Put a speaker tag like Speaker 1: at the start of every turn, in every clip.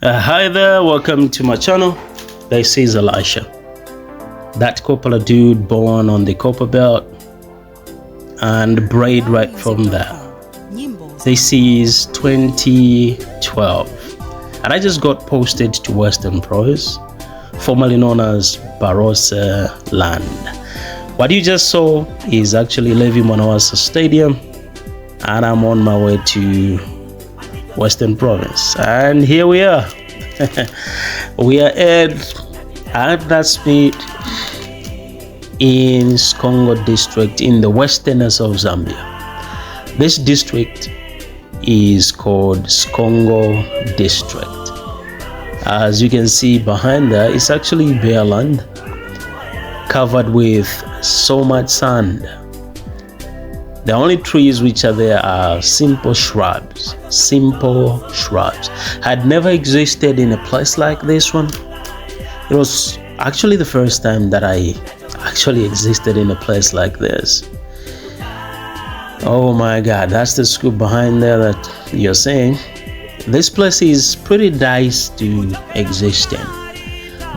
Speaker 1: Hi there, welcome to my channel. This is Elisha, that Coppola dude born on the Copperbelt and bred right from there. This is 2012 and I just got posted to Western Province, formerly known as Barossa land. What you just saw is actually Levi Mwanawasa Stadium, and I'm on my way to Western Province, and here we are. We are at that speed in Sikongo District in the westerners of Zambia. This district is called Sikongo District. As you can see behind there, it's actually bare land covered with so much sand. The only trees which are there are simple shrubs. Had never existed in a place like this one. It was actually the first time that I actually existed in a place like this. Oh my God, that's the scoop behind there that you're saying. This place is pretty nice to exist in.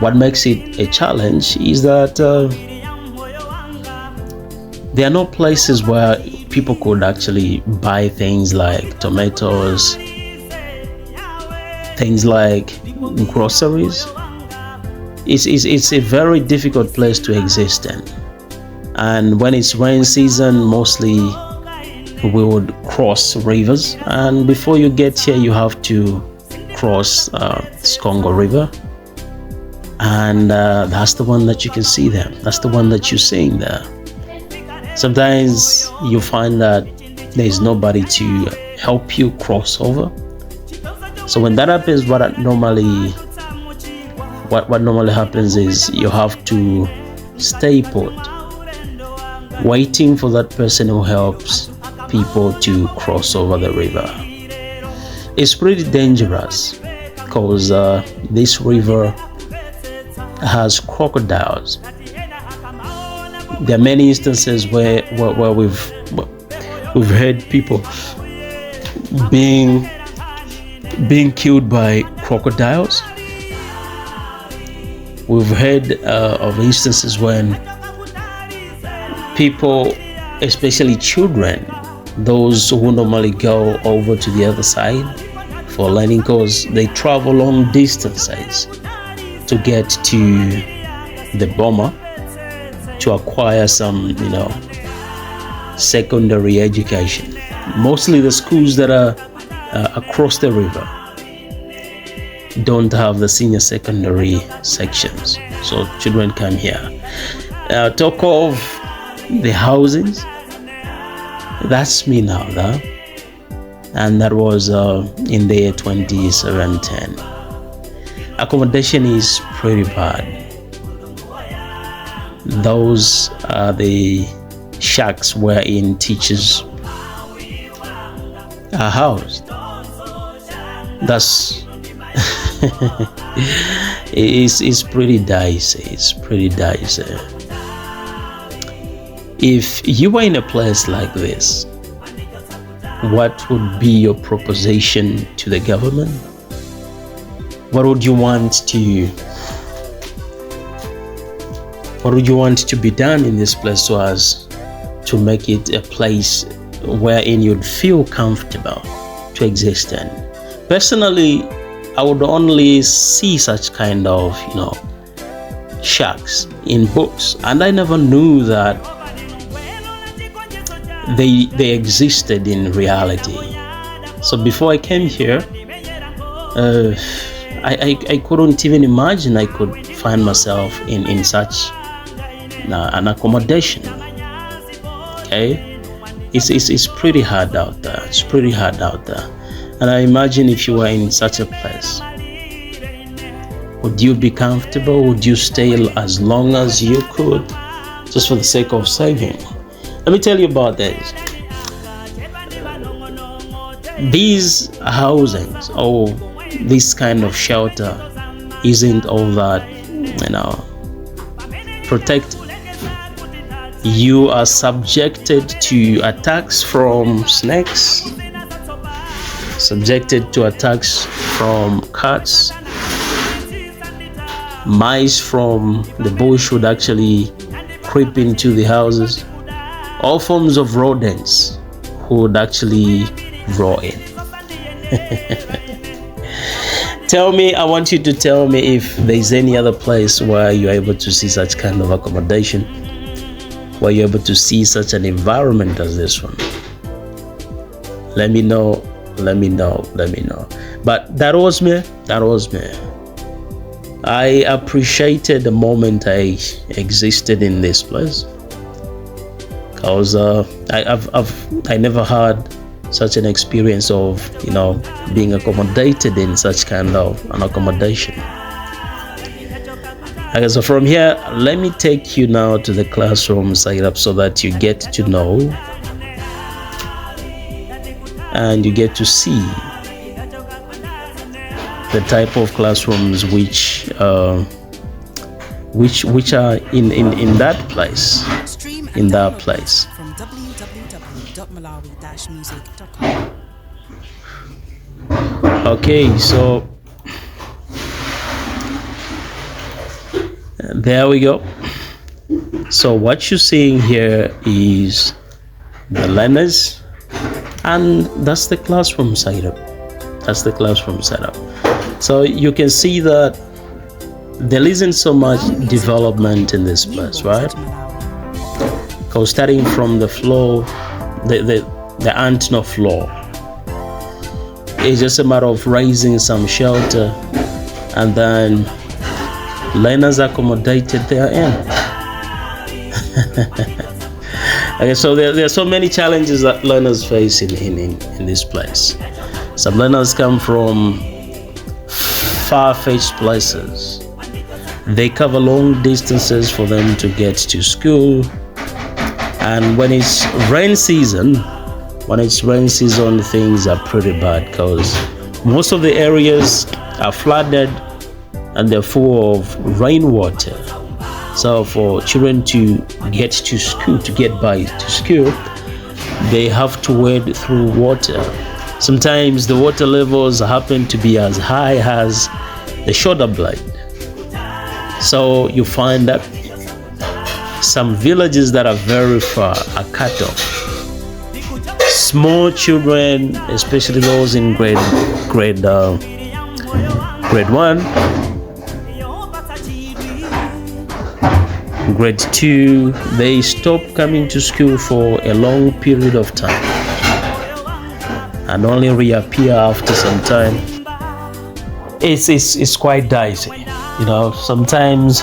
Speaker 1: What makes it a challenge is that there are no places where people could actually buy things like tomatoes, things like groceries. It's a very difficult place to exist in. And when it's rain season, mostly we would cross rivers, and before you get here you have to cross Sikongo River, and that's the one that you can see there. That's the one that you're seeing there. Sometimes you find that there's nobody to help you cross over. So when that happens, what normally happens is you have to stay put, waiting for that person who helps people to cross over the river. It's pretty dangerous because this river has crocodiles. There are many instances where we've heard people being killed by crocodiles. We've heard of instances when people, especially children, those who normally go over to the other side for learning, because they travel long distances to get to the bomber to acquire some, secondary education. Mostly the schools that are across the river don't have the senior secondary sections, so children come here. Talk of the housings, that's me now, and that was in the year 2017. Accommodation is pretty bad. Those are the shacks wherein teachers are housed. That's it's pretty dicey. It's pretty dicey. If you were in a place like this, what would be your proposition to the government? What would you want to be done in this place so as to make it a place wherein you'd feel comfortable to exist in? Personally, I would only see such kind of shacks in books, and I never knew that they existed in reality. So before I came here, I couldn't even imagine I could find myself in such an accommodation. Okay, it's pretty hard out there. It's pretty hard out there. And I imagine if you were in such a place, would you be comfortable? Would you stay as long as you could, just for the sake of saving? Let me tell you about this. These housings, or this kind of shelter, isn't all that protected. You are subjected to attacks from snakes, subjected to attacks from cats. Mice from the bush would actually creep into the houses. All forms of rodents would actually roar in. I want you to tell me if there's any other place where you're able to see such kind of accommodation, where you're able to see such an environment as this one. Let me know. But that was me. I appreciated the moment I existed in this place, because I never had such an experience of being accommodated in such kind of an accommodation. Okay, so from here, let me take you now to the classroom side up so that you get to know and you get to see the type of classrooms which are in that place. From www.malawi-music.com. Okay, so there we go. So what you're seeing here is the learners, and that's the classroom setup. So you can see that there isn't so much development in this place, right? Because starting from the floor, there aren't no floor. It's just a matter of raising some shelter, and then learners accommodated therein. Okay, so there are so many challenges that learners face in this place. Some learners come from far-fetched places. They cover long distances for them to get to school. And when it's rain season, things are pretty bad, because most of the areas are flooded and they're full of rainwater. So for children to get to school, they have to wade through water. Sometimes the water levels happen to be as high as the shoulder blade. So you find that some villages that are very far are cut off. Small children, especially those in grade 1, grade 2, they stop coming to school for a long period of time and only reappear after some time. It's quite dicey, sometimes.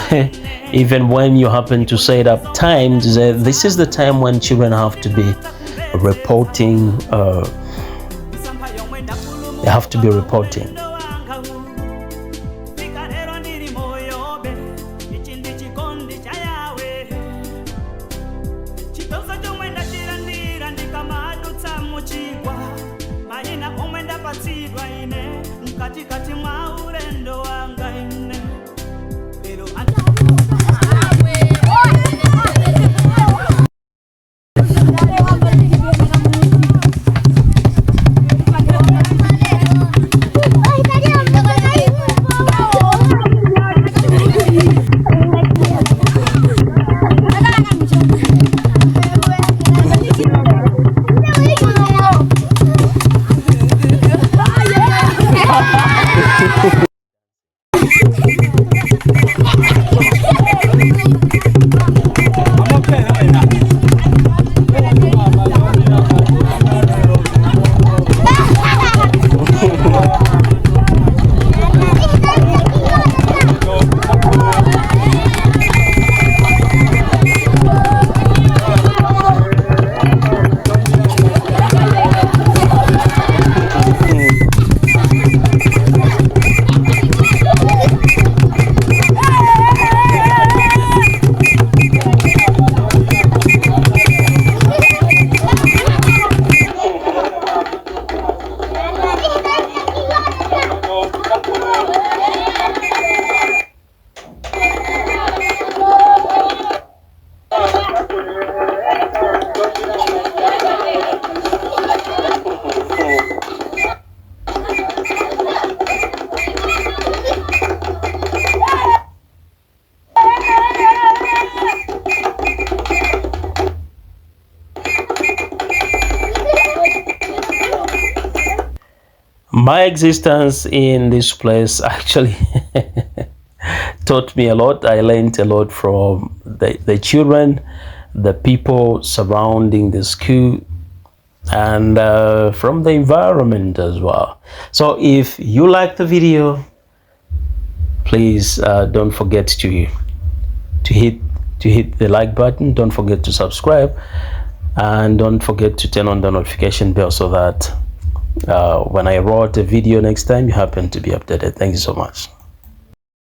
Speaker 1: Even when you happen to set up times, this is the time when children have to be reporting. They have to be reporting. My existence in this place actually taught me a lot. I learned a lot from the children, the people surrounding the school, and from the environment as well. So if you like the video, please don't forget to hit the like button. Don't forget to subscribe, and don't forget to turn on the notification bell so that when I wrote a video next time, you happen to be updated. Thank you so much.